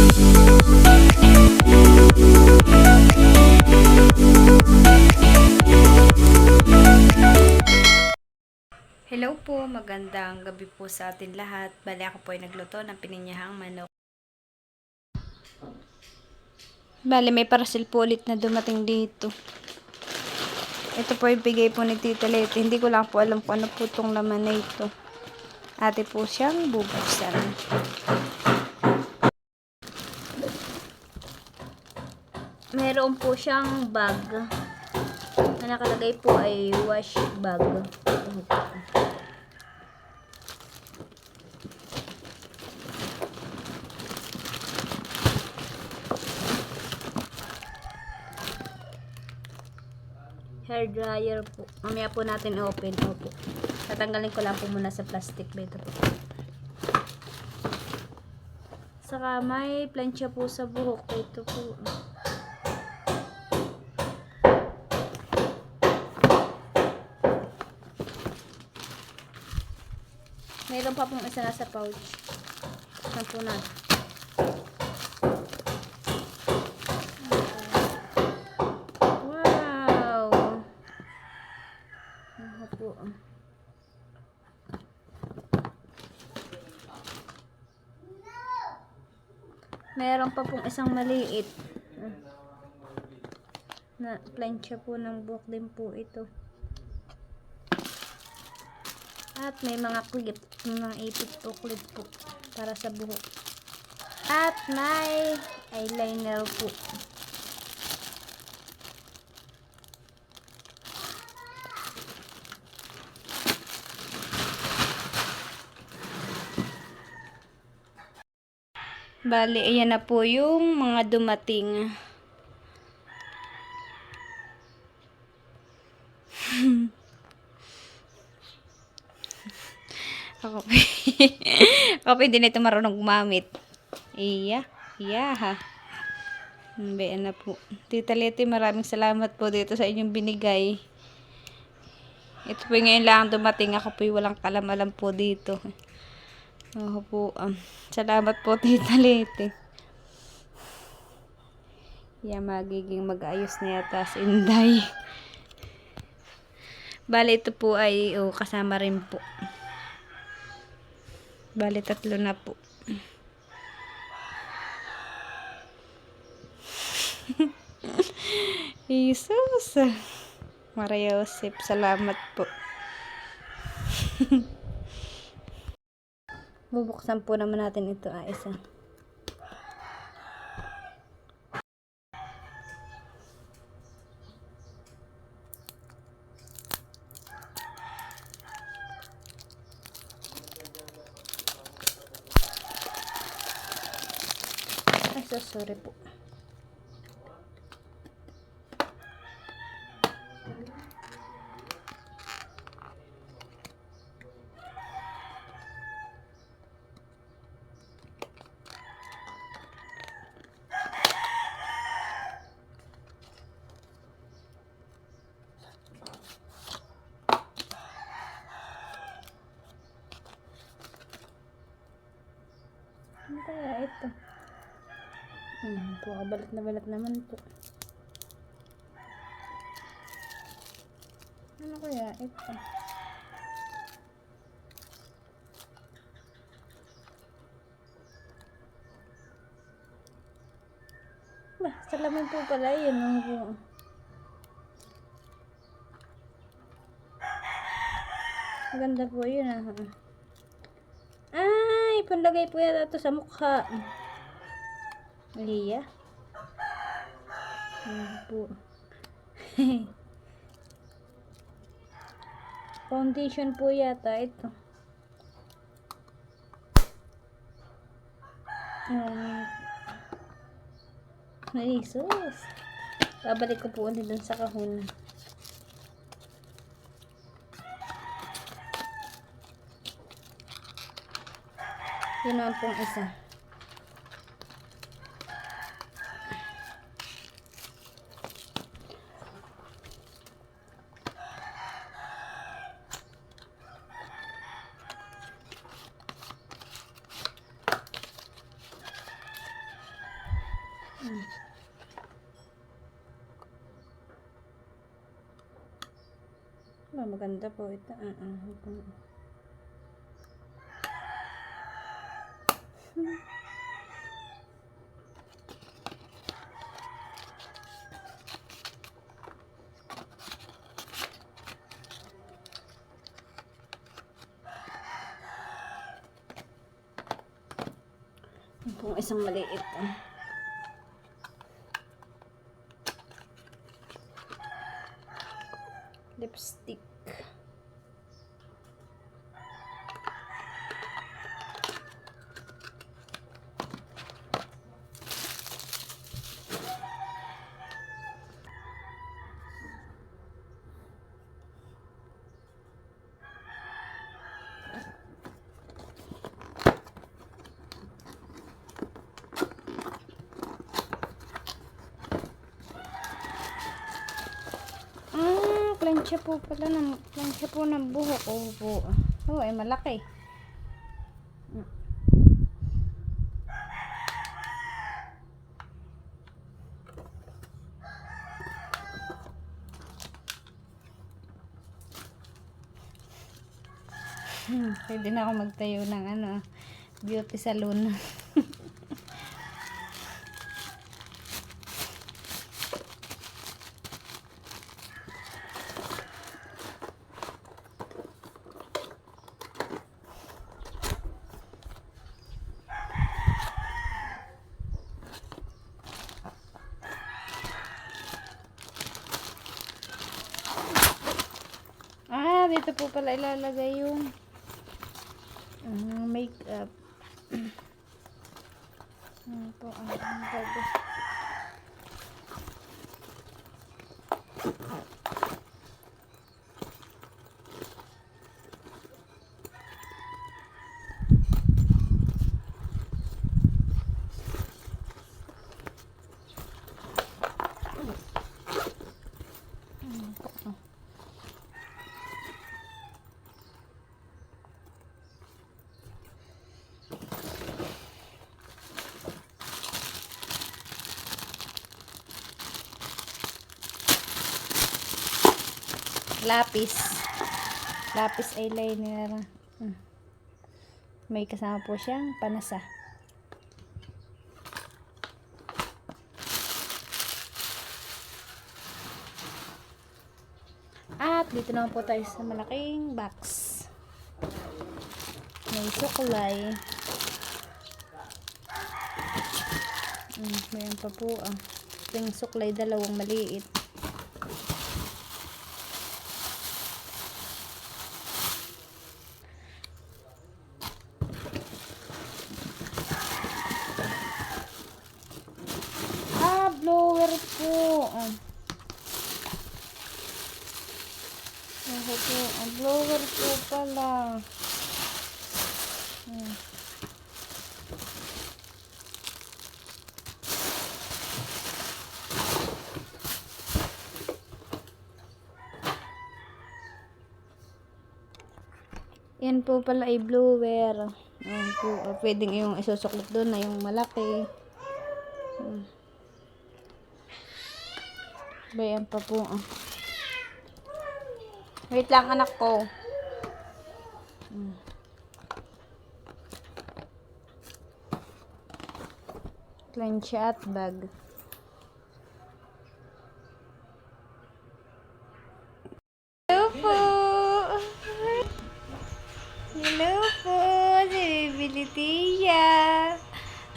Hello po, magandang gabi po sa atin lahat. Bali ako po ay nagluto ng pininyahang manok. Bali may parcel po ulit na dumating dito. Ito po ay bigay po ni Tita Leti. Hindi ko lang po alam kung ano po itong laman na ito. Ate po siyang bubuksan. Meron po siyang bag. Ang nakalagay po ay wash bag. Hair dryer po. Mamaya po natin open. Opo. Tatanggalin ko lang po muna sa plastic ba ito po. Saka may plancha po sa buhok. Ito po. Mayroon pa pong isa nasa pouch. Saan po natin? Wow! Ano po? Mayroon pa pong isang maliit. Na plancha po ng buhok din po ito. At may mga clip, may mga ipit po, clip po para sa buhok. At may eyeliner po. Bali, ayan na po yung mga dumating. Ako hindi na ito marunong gumamit. Iya ha. Bayan na po. Tita Leti, maraming salamat po dito sa inyong binigay. Ito po ngayon lang dumating. Ako po walang kalam-alam po dito. Po. Salamat po, Tita Leti. Magiging mag-ayos na yata si Inday. Bali, ito po ay kasama rin po. Bali, 3 na po. Jesus! Maria Josep, salamat po. Bubuksan po naman natin ito isa. Sorry po. Ano kaya ito? Balat na balat naman po. Ano kaya ito? Salamin po pala yun. Maganda po yun Ay, panlagay po yata ito sa mukha. Iya. Po. Foundation po yata ito. Jesus. Babalik ko po ulit dun sa kahon. Yun naman pong isa. Maganda po ito. Kung isang maliit. Lipstick. Plancha po pala ng plancha po ng buhok. Po. Ay malaki. Pwede na ako magtayo ng beauty salon. Dito po pala ilalagay yung makeup. Po ang bago. Lapis eyeliner. May kasama po siyang panasa. At dito naman po tayo sa malaking box. May suklay. Mayroon pa po ito yung suklay, dalawang maliit. Blower po. Blower po pala. Yan po pala ay blower. Pwedeng yung isusuklit doon na yung malaki. Bayan pa po. Wait lang anak ko. Plancha at bag. Hello po. Hello po. Sibilitiya.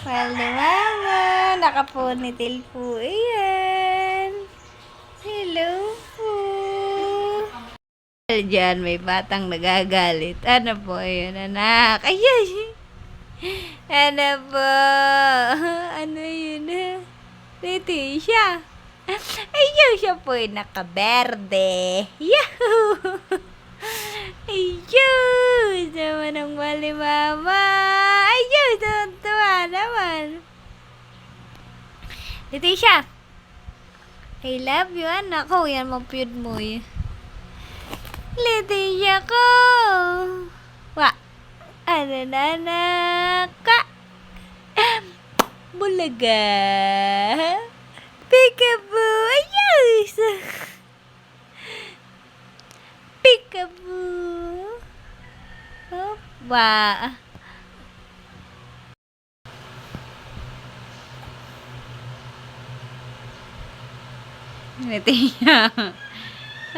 Mahal na mama. Nakaponitil po. Ayan. Hello po. Diyan may batang nagagalit. Ano po yun, anak? Ayay! Ano po? Ano yun, ha? Leticia. Ayun, siya po ay nakaberde. Yahoo! Ayun! Naman ang mali mama. Ayun, tuwa naman. Leticia! I love you, anak ko. Yan, mapiyod mo eh. Leticia ko. Ano na, anak ka? Bulaga. Peekaboo! Ayos! Peekaboo! Opa! Natiya.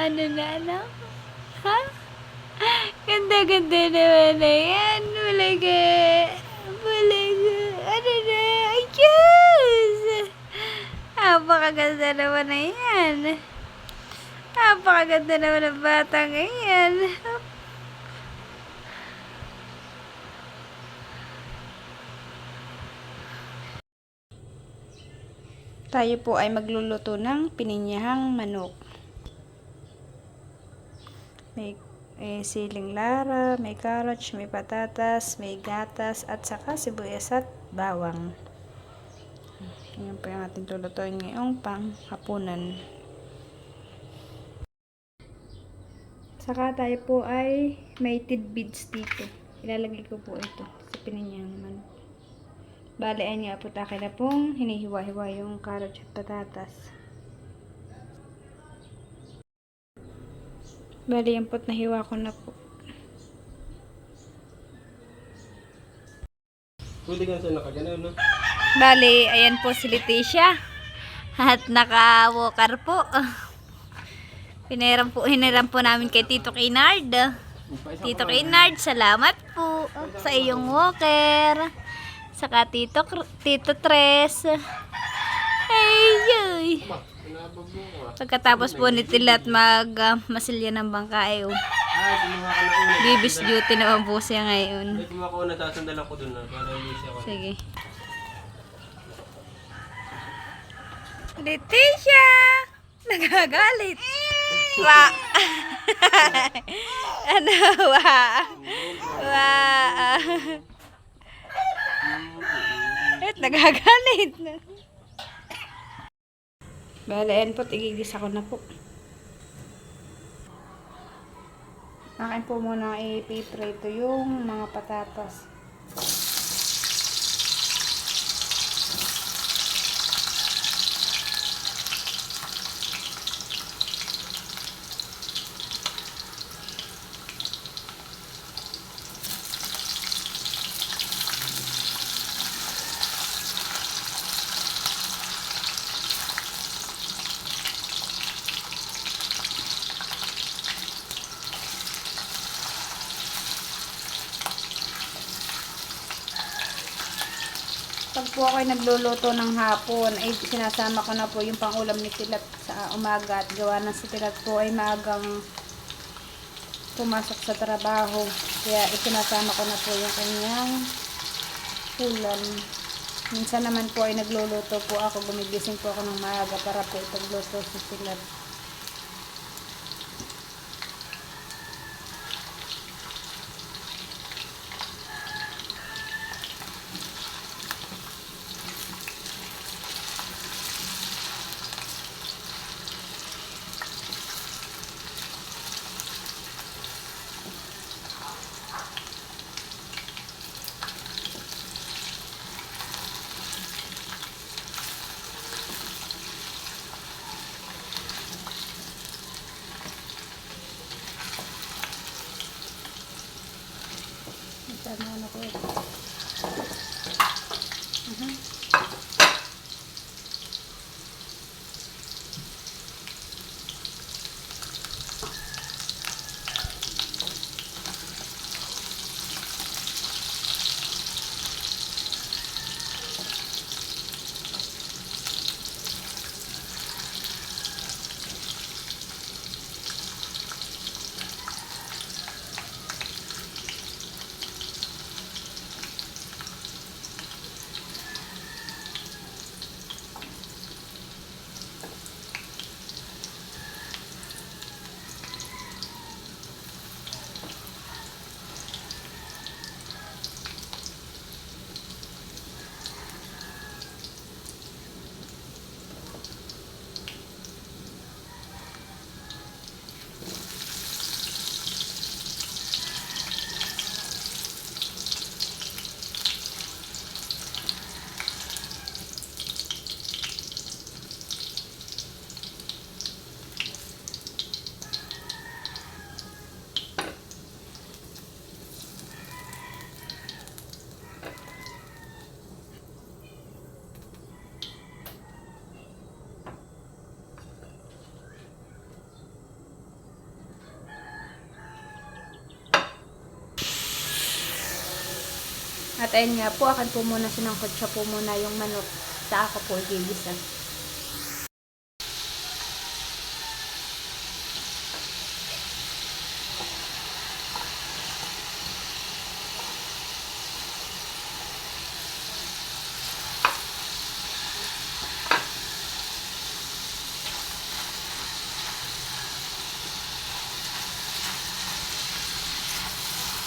Ano na, ano? Ha? Ganda-ganda naman na yan. Bulaga. Bulaga. Ano na? Ayos! Napakaganda naman na yan. Napakaganda naman ng batang yan. Tayo po ay magluluto ng pininyahang manok. May siling lara, may carrots, may patatas, may gatas, at saka sibuyas at bawang. Yan po yung ating lulutuin ngayong panghapunan. Saka tayo po ay may tidbits dito. Ilalagay ko po ito sa pininyahang manok. Bale, ay nga po takin na pong hinihiwa-hiwa yung carrots at patatas. Bale, yung pot na hiwa ko na po. Pwede ka sa nakaganaw, no? Bale, ayan po si Leticia. At naka-walker po. Hiniram po namin kay Tito Kaynard. Tito Kaynard, salamat po sa iyong walker. Saka Tito Tres. Ay. Pagkatapos po ni Tilat masilya ng bangka Bibis duty naman po siya ngayon. Ay, kumuha ko, natasandal ako dun, para hindi siya. Sige. Leticia! Nagagalit. Wa. Ano? Wa. Wa. Nagagalit na. Bale, yan po, igigisa ko na po. Akin po muna ipiprito yung mga patatas. Pag po ako ay nagluluto ng hapon, ay sinasama ko na po yung pangulam ni Tilat sa umaga at gawa ng si Tilat po ay maagang pumasok sa trabaho. Kaya isinasama ko na po yung kanyang ulam. Minsan naman po ay nagluluto po ako, gumigising po ako ng maaga para po ipagluto si Tilat. Ano ko ito? ayun nga po, akan po muna sinangkot siya po muna yung manok. Sa ako po, gigisa.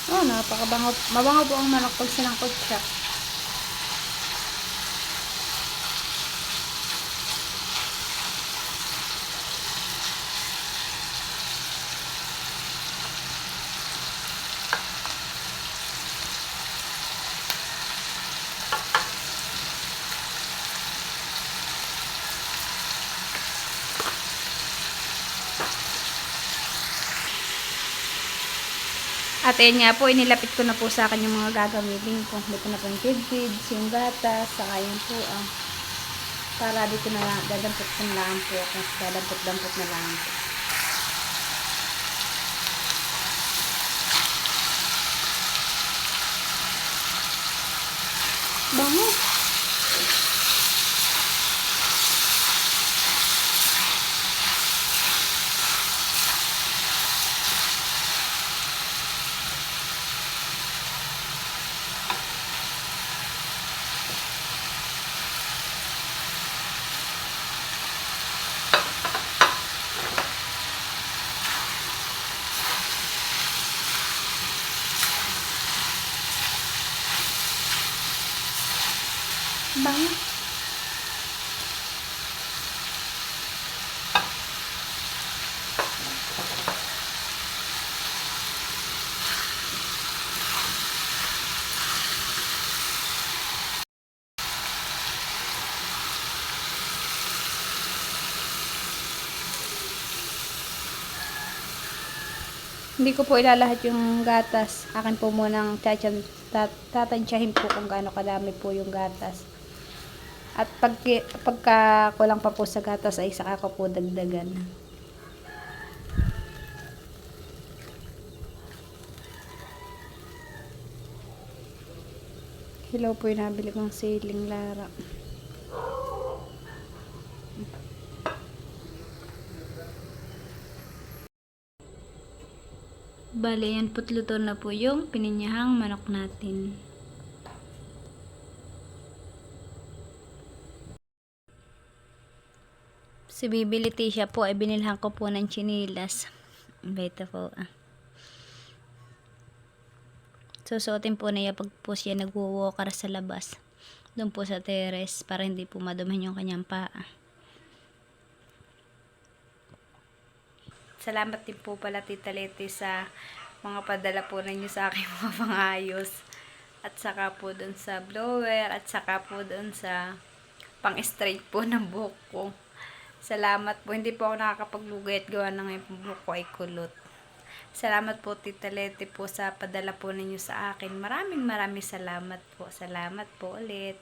Oh, napakabango. Mabango po ang manok pag sinangkot siya. At ayun nga po, inilapit ko na po sa akin yung mga gagamitin ko. Dito na po yung feeds, yung gatas, saka yun po para dito na lang, dadampot ko na lang po ako. Dadampot-dampot na lang po. Bango! Bango! Hindi ko po ilalahat yung gatas. Akin po munang tatansyahin po kung gaano kadami po yung gatas. At pagka kulang pa po sa gatas ay saka ko po dagdagan. Hello po yung nabili kong siling Lara. Bale, yan po't luto na po yung pininyahang manok natin. Si Bibili Tisha po ay binilhan ko po ng chinilas. Ito po. Susuotin po niya pag po siya nagwo-walker sa labas. Doon po sa terrace para hindi po madumihan yung kanyang paa. Salamat din po pala Tita Leti sa mga padala po ninyo sa aking mga pangayos. At saka po doon sa blower. At saka po doon sa pang-straight po ng buhok ko. Salamat po. Hindi po ako nakakapaglugay at gawa ng yung buhok ko ay kulot. Salamat po Tita Leti po sa padala po ninyo sa akin. Maraming salamat po. Salamat po ulit.